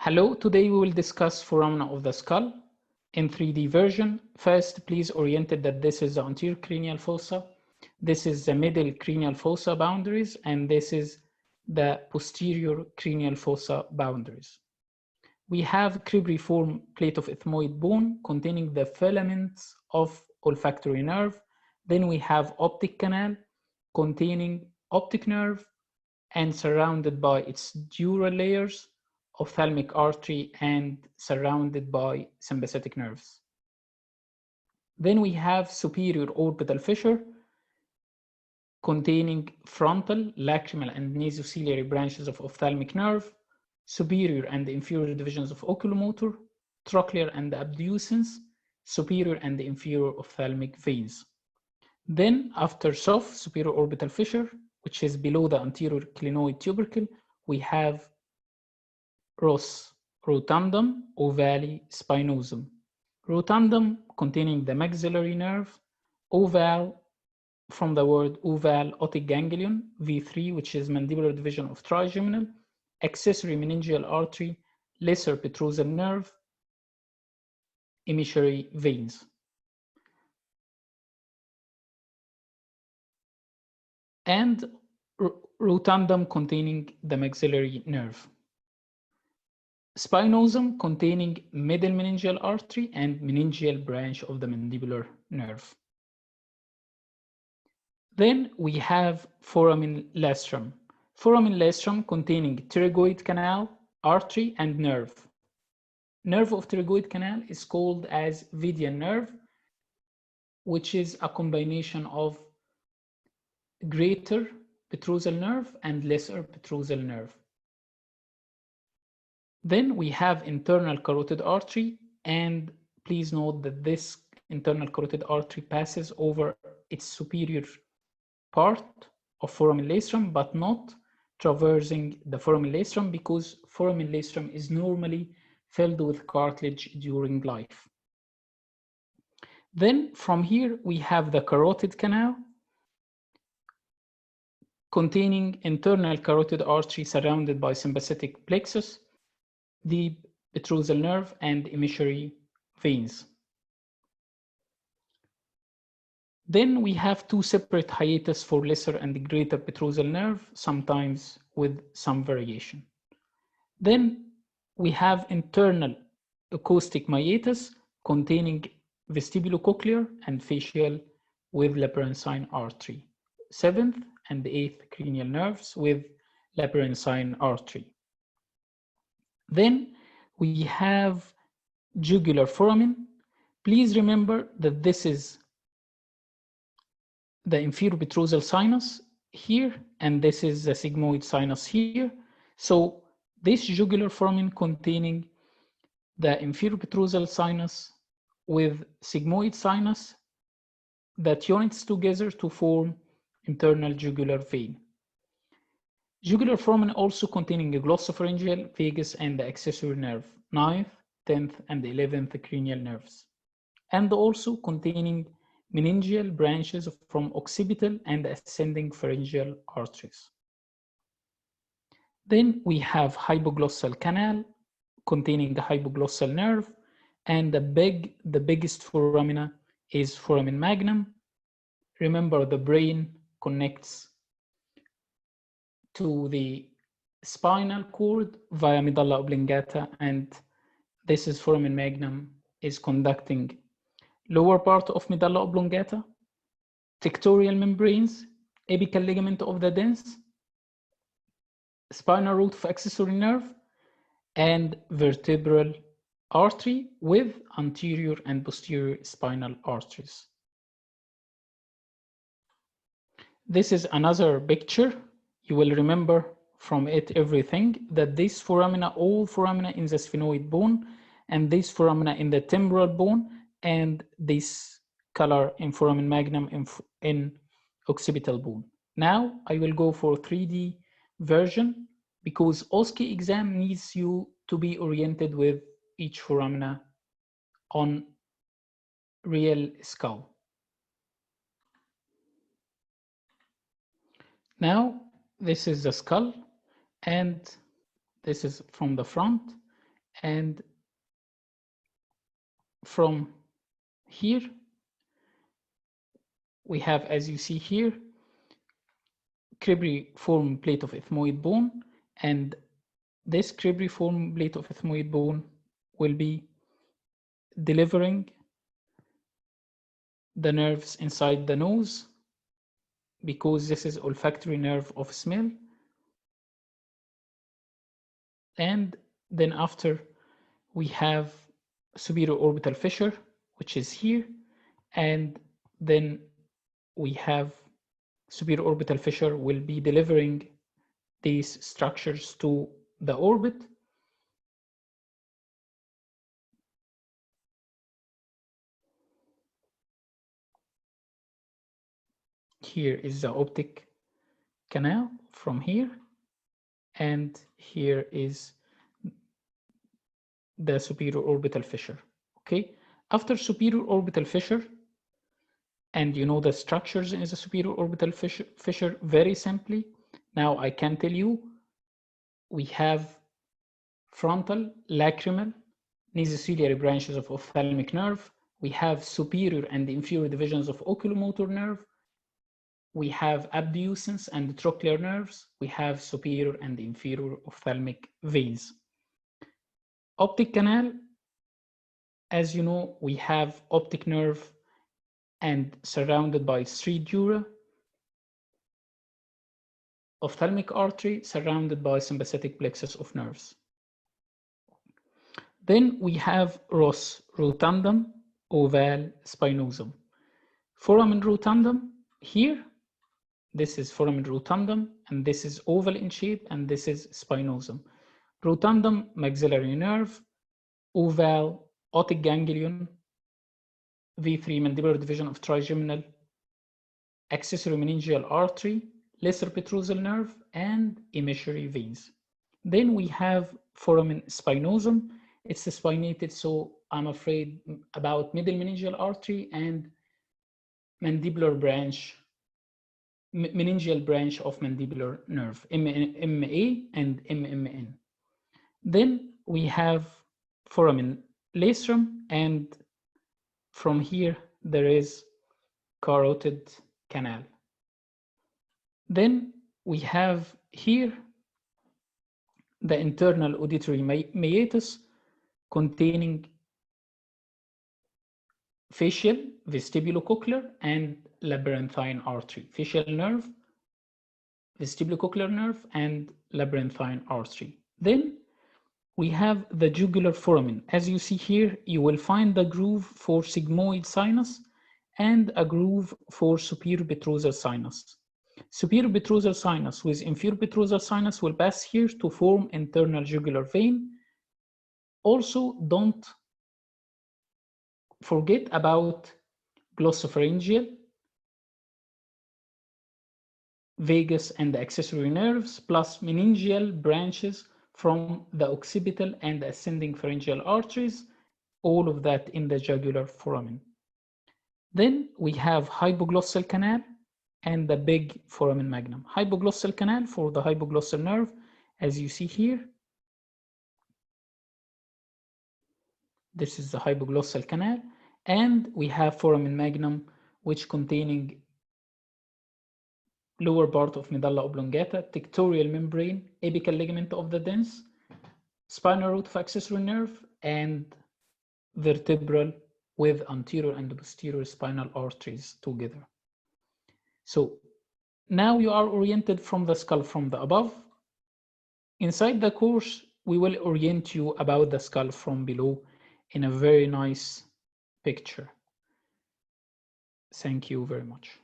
Hello, today we will discuss foramina of the skull in 3D version. First, please orient it that this is the anterior cranial fossa, this is the middle cranial fossa boundaries, and this is the posterior cranial fossa boundaries. We have cribriform plate of ethmoid bone containing the filaments of olfactory nerve. Then we have optic canal containing optic nerve and surrounded by its dural layers, ophthalmic artery, and surrounded by sympathetic nerves. Then we have superior orbital fissure containing frontal, lacrimal, and nasociliary branches of ophthalmic nerve, superior and inferior divisions of oculomotor, trochlear and abducens, superior and inferior ophthalmic veins. Then after soft superior orbital fissure, which is below the anterior clinoid tubercle, we have ros, rotundum, ovale, spinosum. Rotundum containing the maxillary nerve, ovale from the word oval otic ganglion, V3, which is mandibular division of trigeminal, accessory meningeal artery, lesser petrosal nerve, emissary veins. And rotundum containing the maxillary nerve. Spinosum containing middle meningeal artery and meningeal branch of the mandibular nerve. Then we have foramen lastrum. Foramen lastrum containing pterygoid canal, artery, and nerve. Nerve of pterygoid canal is called as Vidian nerve, which is a combination of greater petrosal nerve and lesser petrosal nerve. Then we have internal carotid artery, and please note that this internal carotid artery passes over its superior part of foramen lastrum, but not traversing the foramen lastrum, because foramen lastrum is normally filled with cartilage during life. Then from here we have the carotid canal containing internal carotid artery surrounded by sympathetic plexus, deep petrosal nerve, and emissary veins. Then we have two separate hiatus for lesser and greater petrosal nerve, sometimes with some variation. Then we have internal acoustic meatus containing vestibulocochlear and facial with labyrinthine artery, 7th and 8th cranial nerves with labyrinthine artery. Then we have jugular foramen. Please remember that this is the inferior petrosal sinus here, and this is the sigmoid sinus here. So this jugular foramen containing the inferior petrosal sinus with sigmoid sinus that unites together to form internal jugular vein. Jugular foramen also containing a glossopharyngeal, vagus, and the accessory nerve, 9th, 10th, and 11th cranial nerves, and also containing meningeal branches from occipital and ascending pharyngeal arteries. Then we have hypoglossal canal containing the hypoglossal nerve, and the biggest foramina is foramen magnum. Remember, the brain connects to the spinal cord via medulla oblongata, and this is foramen magnum is conducting lower part of medulla oblongata, tectorial membranes, apical ligament of the dens, spinal root of accessory nerve, and vertebral artery with anterior and posterior spinal arteries. This is another picture. You will remember from it everything, that this foramina, all foramina in the sphenoid bone, and this foramina in the temporal bone, and this color in foramen magnum in occipital bone. Now I will go for 3D version, because OSCE exam needs you to be oriented with each foramina on real skull. Now this is the skull, and this is from the front, And from here, we have, as you see here, cribriform plate of ethmoid bone, and this cribriform plate of ethmoid bone will be delivering the nerves inside the nose, because this is olfactory nerve of smell. And then after, we have superior orbital fissure, which is here, and then we have superior orbital fissure will be delivering these structures to the orbit. Here is the optic canal from here, and here is the superior orbital fissure. Okay, after superior orbital fissure, and you know the structures in the superior orbital fissure very simply. Now I can tell you, we have frontal, lacrimal, nasociliary branches of ophthalmic nerve. We have superior and inferior divisions of oculomotor nerve. We have abducens and trochlear nerves. We have superior and inferior ophthalmic veins. Optic canal, as you know, we have optic nerve and surrounded by 3 dura. Ophthalmic artery surrounded by sympathetic plexus of nerves. Then we have ROS, rotundum, oval, spinosum. Foramen rotundum here, this is foramen rotundum, and this is oval in shape, and this is spinosum. Rotundum, maxillary nerve, oval, otic ganglion, V3 mandibular division of trigeminal, accessory meningeal artery, lesser petrosal nerve, and emissory veins. Then we have foramen spinosum. It's spinated, so I'm afraid about middle meningeal artery and mandibular branch, meningeal branch of mandibular nerve, MA and MMN. Then we have foramen lacerum, and from here there is carotid canal. Then we have here the internal auditory meatus containing facial, vestibulocochlear, and labyrinthine artery. Facial nerve, vestibulocochlear nerve, and labyrinthine artery. Then we have the jugular foramen. As you see here, you will find the groove for sigmoid sinus and a groove for superior petrosal sinus. Superior petrosal sinus with inferior petrosal sinus will pass here to form internal jugular vein. Also, don't forget about glossopharyngeal, vagus and accessory nerves, plus meningeal branches from the occipital and ascending pharyngeal arteries, all of that in the jugular foramen. Then we have hypoglossal canal and the big foramen magnum. Hypoglossal canal for the hypoglossal nerve, as you see here. This is the hypoglossal canal, and we have foramen magnum, which containing lower part of medulla oblongata, tectorial membrane, apical ligament of the dens, spinal root of accessory nerve, and vertebral with anterior and posterior spinal arteries together. So now you are oriented from the skull from the above. Inside the course, we will orient you about the skull from below in a very nice picture. Thank you very much.